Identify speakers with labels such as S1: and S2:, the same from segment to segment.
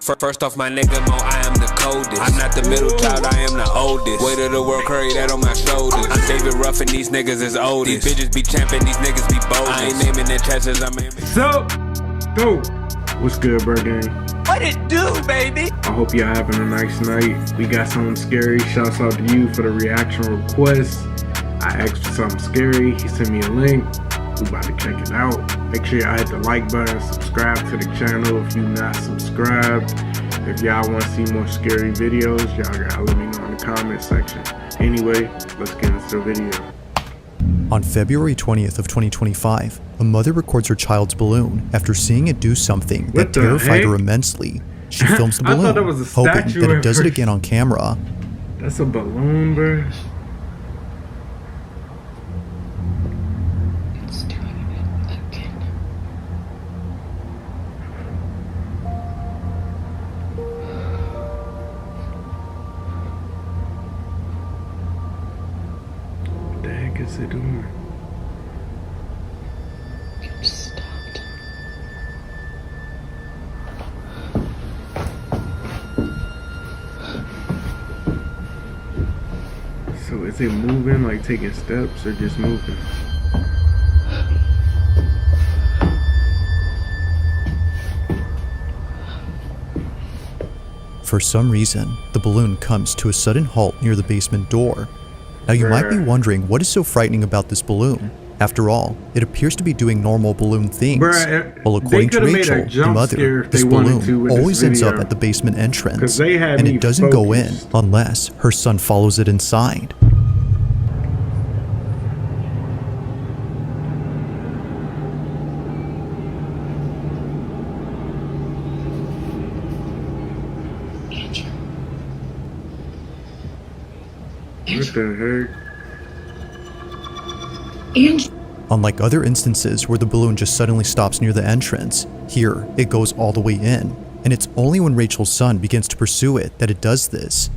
S1: First off, my nigga Mo, I am the coldest. I'm not the middle child, I am the oldest. Weight of the world, carry that on my shoulders. I'm David Ruff and these niggas is oldest. These bitches be champion, these niggas be bold. I ain't naming their chassis, I'm aiming.
S2: So, go. What's good, bro, gang?
S1: What it do, baby?
S2: I hope y'all having a nice night. We got something scary. Shouts out to you for the reaction request. I asked for something scary. He sent me a link. We about to check it out. Make sure y'all hit the like button, subscribe to the channel if you not subscribed. If y'all want to see more scary videos, y'all gotta let me know in the comment section. Anyway, let's get into the video.
S3: On February 20th of 2025, a mother records her child's balloon after seeing it do something that terrified her immensely. She films the balloon, hoping that it does it again on camera.
S2: That's a balloon, bro.
S4: It's doing it again.
S2: What the heck is it doing?
S4: It stopped.
S2: So is it moving, like taking steps, or just moving?
S3: For some reason, the balloon comes to a sudden halt near the basement door. Now you might be wondering what is so frightening about this balloon. After all, it appears to be doing normal balloon things. Well, according to Rachel, the mother, this balloon always ends up at the basement entrance, and it doesn't go in unless her son follows it inside.
S2: What the heck?
S3: Unlike other instances where the balloon just suddenly stops near the entrance, here it goes all the way in, and it's only when Rachel's son begins to pursue it that it does this.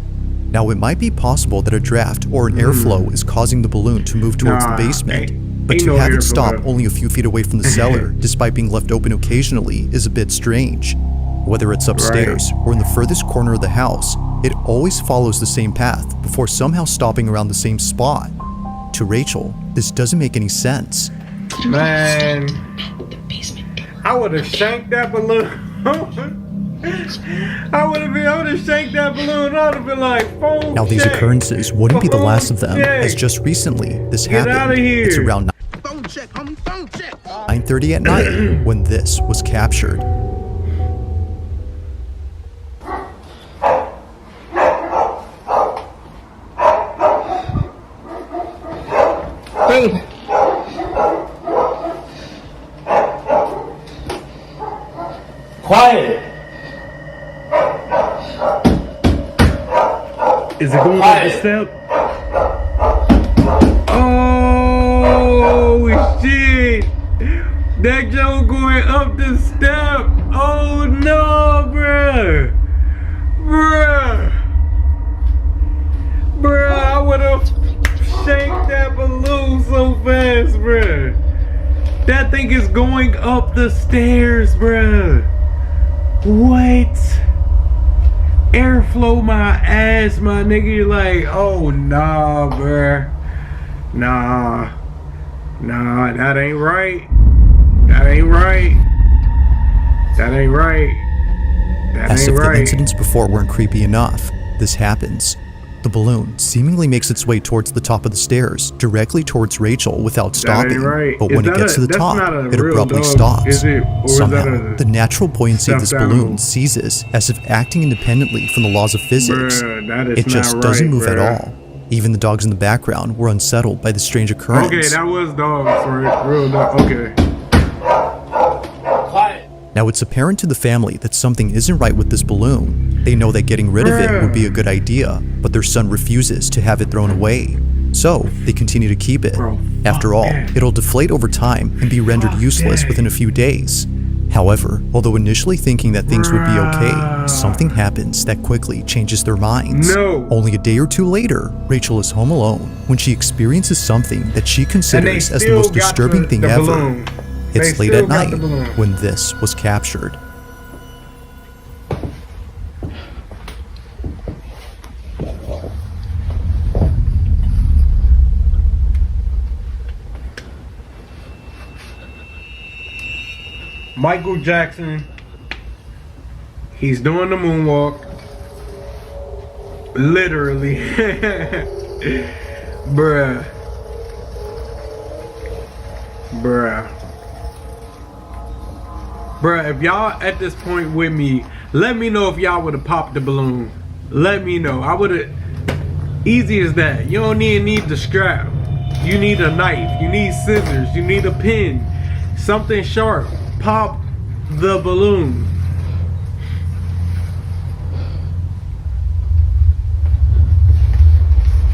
S3: Now it might be possible that a draft or an airflow is causing the balloon to move towards the basement, but to have it stop only a few feet away from the cellar despite being left open occasionally is a bit strange. Whether it's upstairs or in the furthest corner of the house, it always follows the same path before somehow stopping around the same spot. To Rachel, this doesn't make any sense.
S2: Man, I would have shanked that balloon. I would have shanked that balloon. I would have been like, phone
S3: Now these occurrences wouldn't be the last of them, as just recently this happened. It's around 9:30 at night when this was captured.
S5: Quiet.
S2: Is it going up the step? Oh shit! That Joe going up the step. Oh no, bruh. I would have shanked that balloon so fast, bruh. That thing is going up the stairs, bruh. What? Airflow my ass, my nigga. You're like, oh nah, bruh. Nah, that ain't right.
S3: As if the incidents before weren't creepy enough, this happens. The balloon seemingly makes its way towards the top of the stairs, directly towards Rachel without stopping. But when it gets to the top, it abruptly stops. Somehow, the natural buoyancy of this balloon seizes as if acting independently from the laws of physics. It just doesn't move at all. Even the dogs in the background were unsettled by the strange occurrence.
S2: Okay, that was dogs, real dogs. Okay.
S3: Now it's apparent to the family that something isn't right with this balloon. They know that getting rid of it would be a good idea, but their son refuses to have it thrown away. So they continue to keep it. After all, it'll deflate over time and be rendered useless within a few days. However, although initially thinking that things would be okay, something happens that quickly changes their minds. Only a day or two later, Rachel is home alone when she experiences something that she considers as the most disturbing thing ever. It's late at night when this was captured.
S2: Michael Jackson. He's doing the moonwalk. Literally. Bruh. Bruh, if y'all at this point with me, let me know if y'all would have popped the balloon. Let me know. I would have. Easy as that. You don't need the strap. You need a knife. You need scissors. You need a pin. Something sharp. Pop the balloon.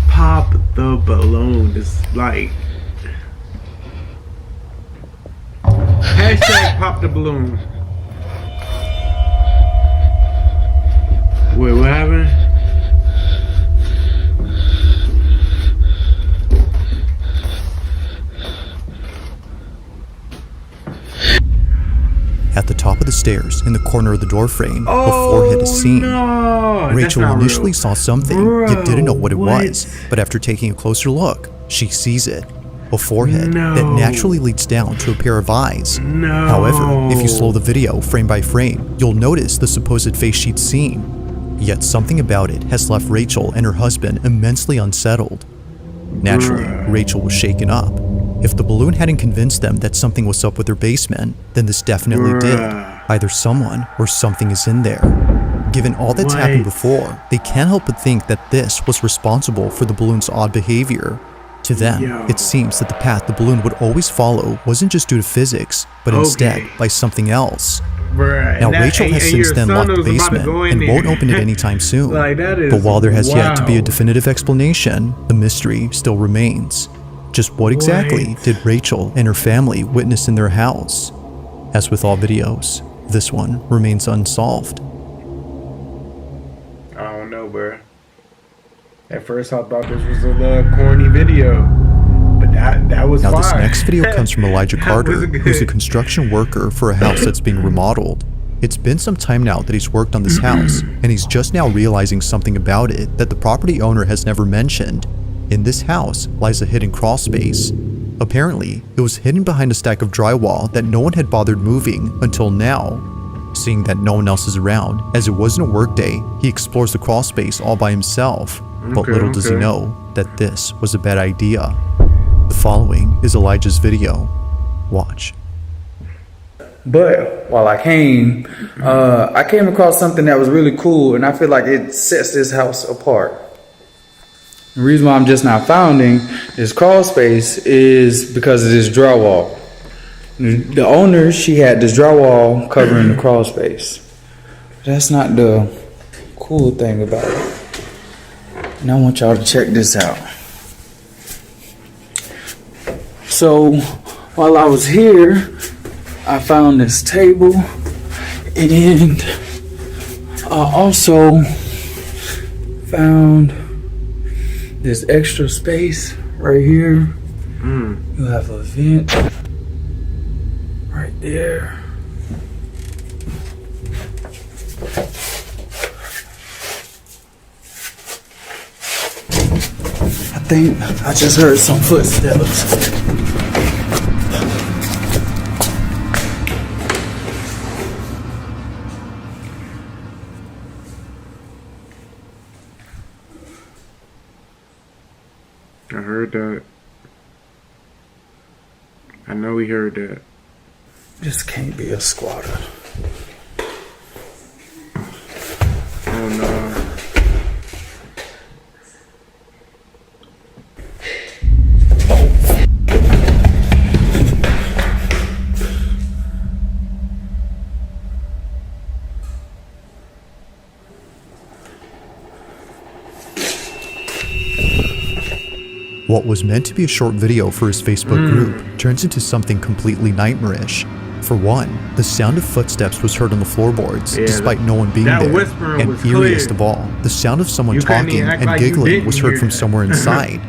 S2: Pop the balloon. It's like hashtag pop the balloon. Wait, what happened?
S3: At the top of the stairs, in the corner of the doorframe, a forehead is seen.
S2: No,
S3: Rachel initially saw something, yet didn't know what it
S2: what?
S3: was. But after taking a closer look, she sees it. A forehead
S2: No.
S3: that naturally leads down to a pair of eyes.
S2: No.
S3: However, if you slow the video frame by frame, you'll notice the supposed face she'd seen. Yet something about it has left Rachel and her husband immensely unsettled. Naturally, Rachel was shaken up. If the balloon hadn't convinced them that something was up with their basement, then this definitely did. Either someone or something is in there. Given all that's happened before, they can't help but think that this was responsible for the balloon's odd behavior. To them, it seems that the path the balloon would always follow wasn't just due to physics, but instead by something else. Now, Rachel has since then locked the basement and won't open it anytime soon. But while there has yet to be a definitive explanation, the mystery still remains. Just what exactly did Rachel and her family witness in their house? As with all videos, this one remains unsolved.
S2: I don't know, bro. At first I thought this was a corny video, but that was
S3: Now
S2: fire.
S3: this next video comes from Elijah
S2: That
S3: Carter,
S2: was good.
S3: who's a construction worker for a house that's being remodeled. It's been some time now that he's worked on this house, and he's just now realizing something about it that the property owner has never mentioned. In this house lies a hidden crawl space. Apparently, it was hidden behind a stack of drywall that no one had bothered moving until now. Seeing that no one else is around, as it wasn't a work day, he explores the crawl space all by himself. But little does he know that this was a bad idea. The following is Elijah's video. Watch.
S5: But while I came across something that was really cool, and I feel like it sets this house apart. The reason why I'm just now founding this crawl space is because of this drywall. The owner, she had this drywall covering the crawl space. That's not the cool thing about it. And I want y'all to check this out. So while I was here, I found this table, and I also found this extra space right here. You have a vent right there. I think I just heard some footsteps.
S2: I heard that. I know we heard that.
S5: This can't be a squatter.
S2: Oh no.
S3: What was meant to be a short video for his Facebook group turns into something completely nightmarish. For one, the sound of footsteps was heard on the floorboards, despite no one being
S2: that
S3: there.
S2: whispering
S3: And
S2: was
S3: eeriest
S2: clear.
S3: of all, the sound of someone
S2: You couldn't
S3: talking
S2: even act
S3: and
S2: like you
S3: giggling
S2: didn't
S3: was heard
S2: hear
S3: from
S2: that.
S3: somewhere inside.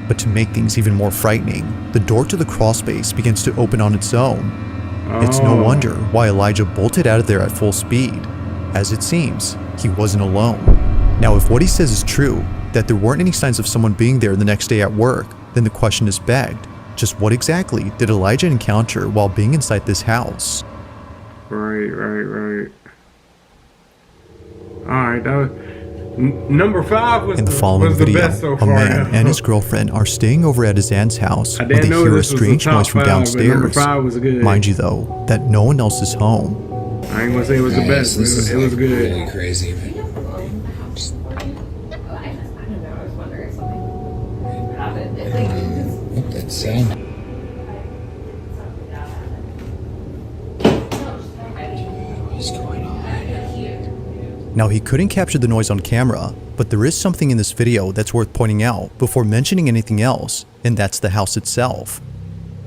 S3: But to make things even more frightening, the door to the crawl space begins to open on its own. It's no wonder why Elijah bolted out of there at full speed. As it seems, he wasn't alone. Now, if what he says is true, that there weren't any signs of someone being there the next day at work, then the question is begged. Just what exactly did Elijah encounter while being inside this house?
S2: Right. Alright, that was, number 5 was
S3: In the following
S2: was the
S3: video,
S2: best so
S3: a
S2: far.
S3: man
S2: yeah.
S3: and his girlfriend are staying over at his aunt's house
S2: I
S3: when
S2: didn't
S3: they
S2: know
S3: hear a
S2: this was the
S3: strange
S2: top
S3: noise from
S2: 5, but number
S3: downstairs.
S2: 5 was good.
S3: Mind you though, that no one else is home.
S2: I ain't gonna say it was the best, but it was good.
S6: Really crazy. That sound. What's going on?
S3: Now he couldn't capture the noise on camera, but there is something in this video that's worth pointing out before mentioning anything else, and that's the house itself.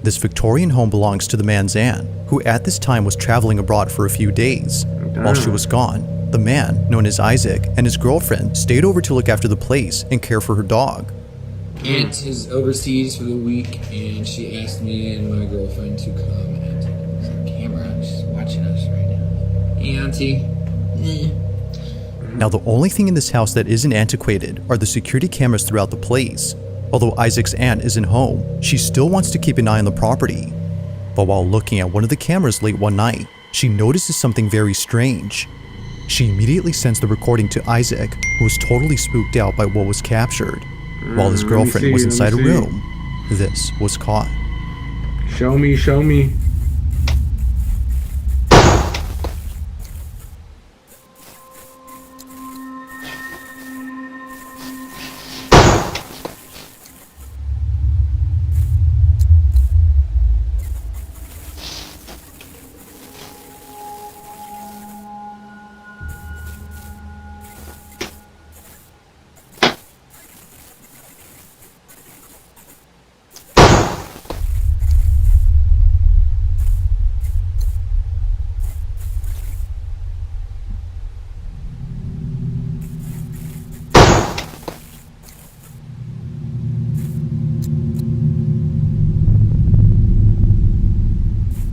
S3: This Victorian home belongs to the man's aunt, who at this time was traveling abroad for a few days. While she was gone, the man, known as Isaac, and his girlfriend stayed over to look after the place and care for her dog.
S6: Aunt is overseas for the week, and she asked me and my girlfriend to come and take some camera. She's watching us right now. Hey, Auntie.
S3: Now the only thing in this house that isn't antiquated are the security cameras throughout the place. Although Isaac's aunt isn't home, she still wants to keep an eye on the property. But while looking at one of the cameras late one night, she notices something very strange. She immediately sends the recording to Isaac, who was totally spooked out by what was captured. While his girlfriend was inside a room, this was caught.
S2: Show me.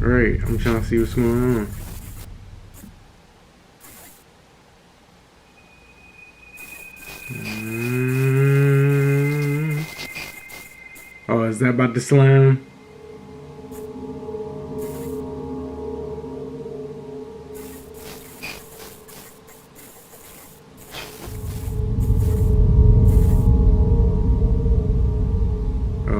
S2: Right, I'm trying to see what's going on. Oh, is that about the slime?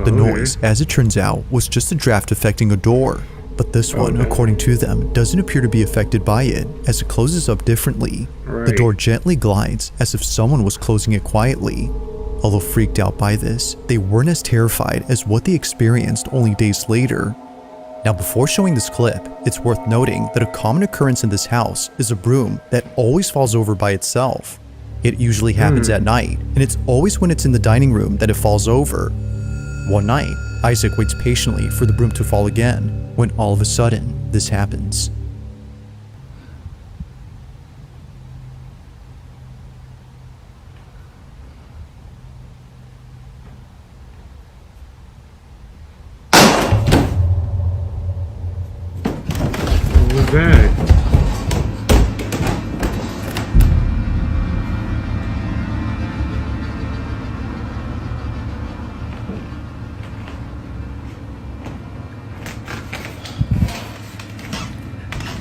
S3: The noise, as it turns out, was just a draft affecting a door. But this one, according to them, doesn't appear to be affected by it, as it closes up differently. The door gently glides, as if someone was closing it quietly. Although freaked out by this, they weren't as terrified as what they experienced only days later. Now before showing this clip, it's worth noting that a common occurrence in this house is a broom that always falls over by itself. It usually happens at night, and it's always when it's in the dining room that it falls over. One night, Isaac waits patiently for the broom to fall again, when all of a sudden, this happens.
S2: What was that?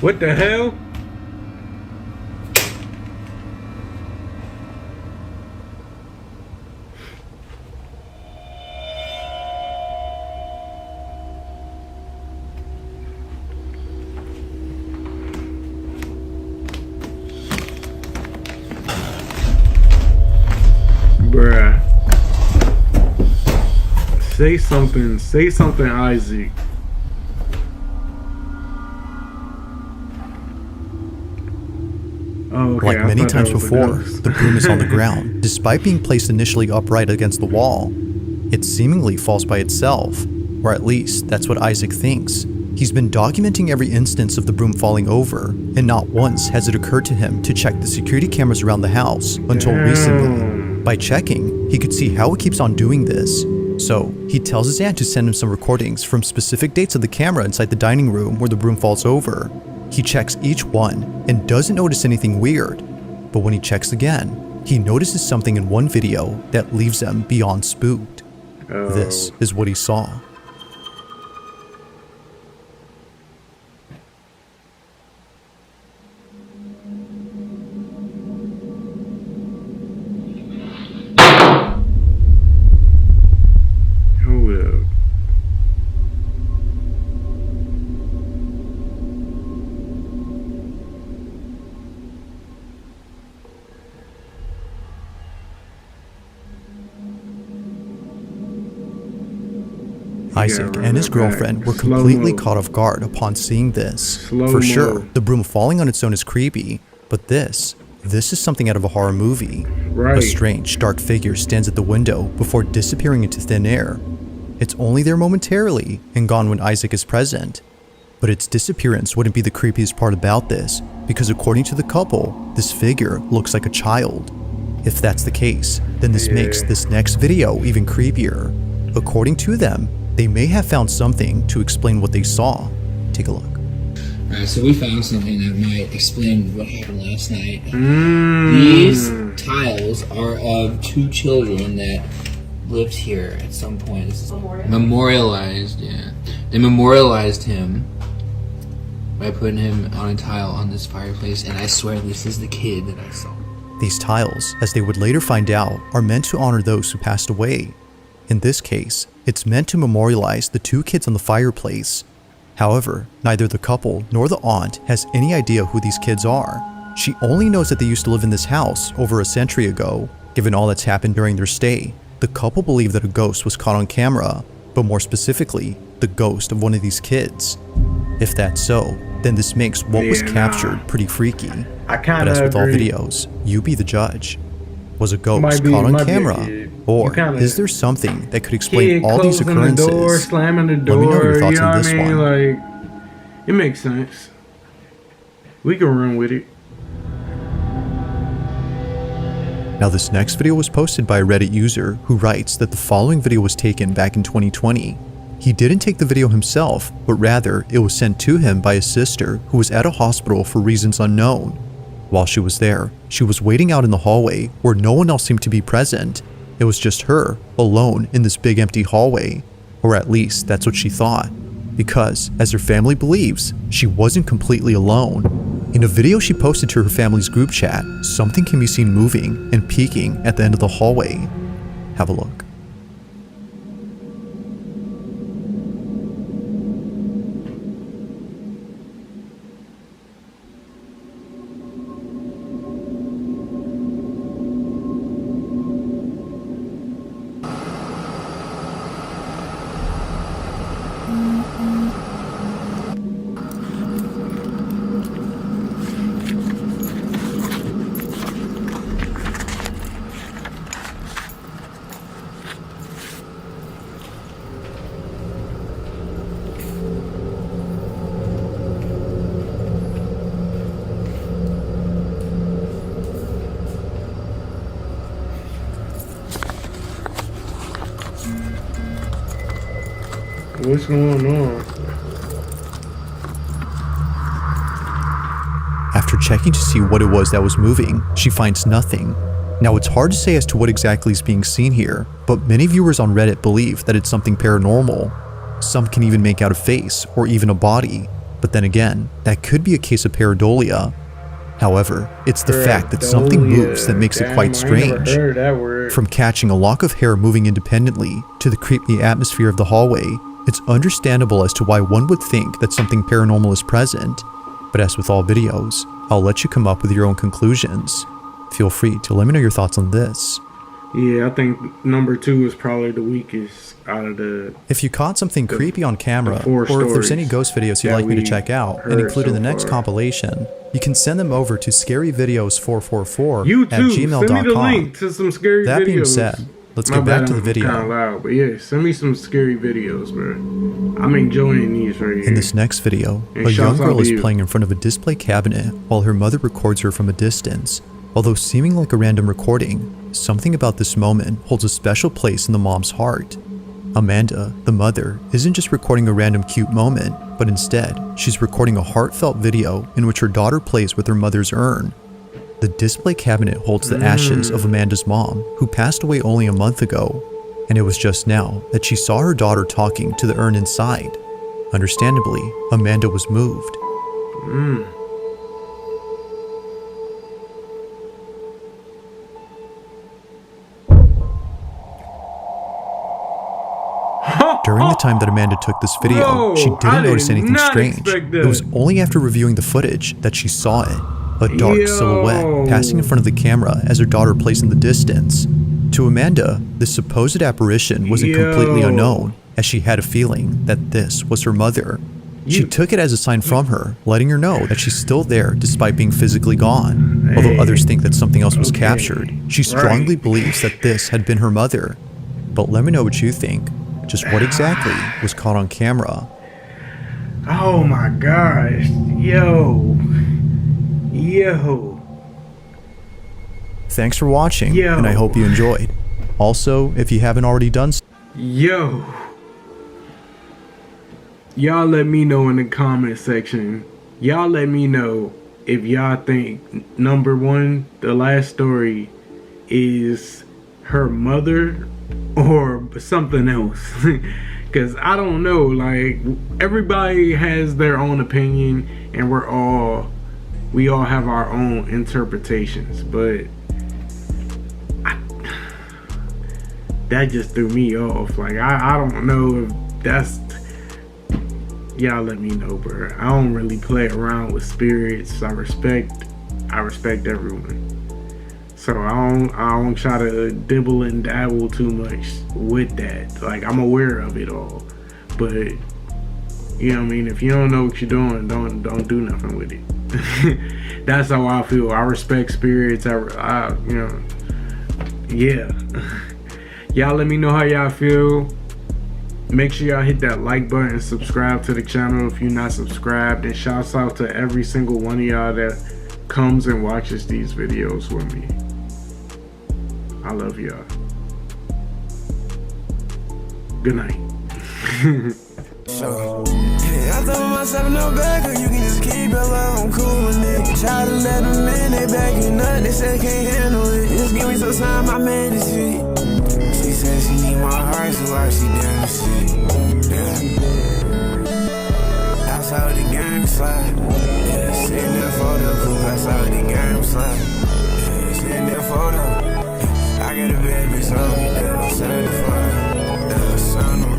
S2: What the hell? Bruh. Say something, Isaac. Oh, okay.
S3: Like many times before, the broom is on the ground, despite being placed initially upright against the wall. It seemingly falls by itself, or at least that's what Isaac thinks. He's been documenting every instance of the broom falling over, and not once has it occurred to him to check the security cameras around the house until recently. By checking, he could see how it keeps on doing this. So, he tells his aunt to send him some recordings from specific dates of the camera inside the dining room where the broom falls over. He checks each one and doesn't notice anything weird, but when he checks again, he notices something in one video that leaves him beyond spooked. This is what he saw. Isaac
S2: run
S3: and his
S2: that
S3: girlfriend
S2: back.
S3: were
S2: Slow
S3: completely
S2: mo.
S3: caught off guard upon seeing this.
S2: Slow
S3: For sure,
S2: mo.
S3: the broom falling on its own is creepy, but this is something out of a horror movie.
S2: Right.
S3: A strange, dark figure stands at the window before disappearing into thin air. It's only there momentarily and gone when Isaac is present. But its disappearance wouldn't be the creepiest part about this, because according to the couple, this figure looks like a child. If that's the case, then this makes this next video even creepier. According to them, they may have found something to explain what they saw. Take a look.
S6: Alright, so we found something that might explain what happened last night. These tiles are of 2 children that lived here at some point. This is memorialized, yeah. They memorialized him by putting him on a tile on this fireplace, and I swear this is the kid that I saw.
S3: These tiles, as they would later find out, are meant to honor those who passed away. In this case, it's meant to memorialize the 2 kids on the fireplace. However, neither the couple nor the aunt has any idea who these kids are. She only knows that they used to live in this house over a century ago. Given all that's happened during their stay, the couple believe that a ghost was caught on camera, but more specifically, the ghost of one of these kids. If that's so, then this makes what was captured pretty freaky.
S2: I
S3: But
S2: kind
S3: as
S2: of
S3: with all
S2: agree.
S3: videos, you be the judge. Was a ghost
S2: Might be-
S3: caught on
S2: might be a
S3: camera?
S2: kid.
S3: Or
S2: You kinda-
S3: is there something that could explain
S2: Kid
S3: all these
S2: closing the door,
S3: occurrences?
S2: slamming the
S3: Let
S2: door.
S3: me know your thoughts
S2: you know
S3: on
S2: what
S3: this
S2: I mean?
S3: one.
S2: Like, it makes sense. We can run with it.
S3: Now this next video was posted by a Reddit user who writes that the following video was taken back in 2020. He didn't take the video himself, but rather it was sent to him by his sister who was at a hospital for reasons unknown. While she was there, she was waiting out in the hallway where no one else seemed to be present. It was just her, alone in this big empty hallway. Or at least that's what she thought. Because, as her family believes, she wasn't completely alone. In a video she posted to her family's group chat, something can be seen moving and peeking at the end of the hallway. Have a look.
S2: What's going on?
S3: After checking to see what it was that was moving, she finds nothing. Now it's hard to say as to what exactly is being seen here, but many viewers on Reddit believe that it's something paranormal. Some can even make out a face or even a body, but then again, that could be a case of pareidolia. However, it's the fact that something moves that makes it quite strange.
S2: I never heard that word.
S3: From catching a lock of hair moving independently to the creepy atmosphere of the hallway, it's understandable as to why one would think that something paranormal is present. But as with all videos, I'll let you come up with your own conclusions. Feel free to let me know your thoughts on this.
S2: Yeah, I think number 2 is probably the weakest out of the...
S3: If you caught something creepy on camera,
S2: the 4
S3: or if there's
S2: stories
S3: any ghost videos you'd
S2: that
S3: like me to
S2: we
S3: check out and
S2: heard
S3: include in
S2: so
S3: the next
S2: far.
S3: compilation, you can send them over to scaryvideos444
S2: You
S3: at
S2: too. Send me the
S3: gmail.com.
S2: link to some scary videos.
S3: That being said, let's
S2: My
S3: get back
S2: bad,
S3: to the
S2: I'm
S3: video.
S2: Kind of loud, but yeah, send me some scary videos, bro. I'm enjoying these right here.
S3: In this next video,
S2: And
S3: a young
S2: shouts out
S3: girl
S2: to
S3: is
S2: you.
S3: playing in front of a display cabinet while her mother records her from a distance. Although seeming like a random recording, something about this moment holds a special place in the mom's heart. Amanda, the mother, isn't just recording a random cute moment, but instead, she's recording a heartfelt video in which her daughter plays with her mother's urn. The display cabinet holds the ashes of Amanda's mom, who passed away only a month ago, and it was just now that she saw her daughter talking to the urn inside. Understandably, Amanda was moved. During the time that Amanda took this video,
S2: Whoa,
S3: she
S2: I
S3: didn't notice
S2: did
S3: anything
S2: not
S3: strange.
S2: expect that.
S3: It was only after reviewing the footage that she saw it. A dark
S2: Yo.
S3: silhouette passing in front of the camera as her daughter plays in the distance. To Amanda, this supposed apparition wasn't completely
S2: Yo.
S3: unknown. as she had a feeling that this was her mother. She took it as a sign from her, letting her know that she's still there despite being physically gone. Although others think that something else was captured, she strongly believes that this had been her mother. But let me know what you think. Just what exactly was caught on camera?
S2: Oh my gosh. Yo.
S3: Thanks for watching, and I hope you enjoyed. Also, if you haven't already done so,
S2: Yo. Y'all let me know in the comment section. Y'all let me know if y'all think, number one, the last story is her mother or something else. Because I don't know, like, everybody has their own opinion, and we all have our own interpretations, but that just threw me off. Like, I don't know if that's, y'all let me know, bro. I don't really play around with spirits. I respect everyone. So I don't try to dibble and dabble too much with that. Like, I'm aware of it all, but you know what I mean. If you don't know what you're doing, don't do nothing with it. That's how I feel. I respect spirits. I you know, yeah. Y'all let me know how y'all feel. Make sure y'all hit that like button and subscribe to the channel if you're not subscribed. And shouts out to every single one of y'all that comes and watches these videos with me. I love y'all. Good night.
S7: I told myself no back, you can just keep your love, I'm cool with it. Try to let them in, they backing up, they said can't handle it. Just give me some time, I made this shit. She said she need my heart, so why she down the shit? Yeah. That's how the game slide. Yeah, sitting there photo, cool, that's how the game slide. Yeah, sitting there photo. I got a bad bitch on me, yeah, send the photo. Yeah, send them.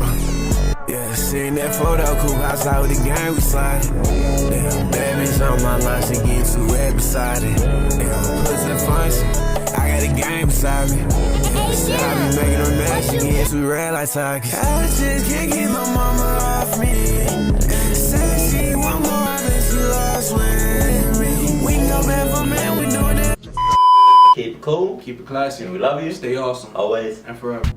S7: Yeah, sitting that photo, cool, outside with the gang we slide. Damn, bad bitch on my line, she getting too red beside it. Damn, pussy function, I got a game beside me. Yeah, said I be making her mad, she getting too red like Target. I just can't get my mama off me. Said she want more than she lost with me. We can go back for man, we doing that.
S8: Keep it cool.
S9: Keep it classy.
S8: We love you.
S9: Stay awesome.
S8: Always.
S9: And forever.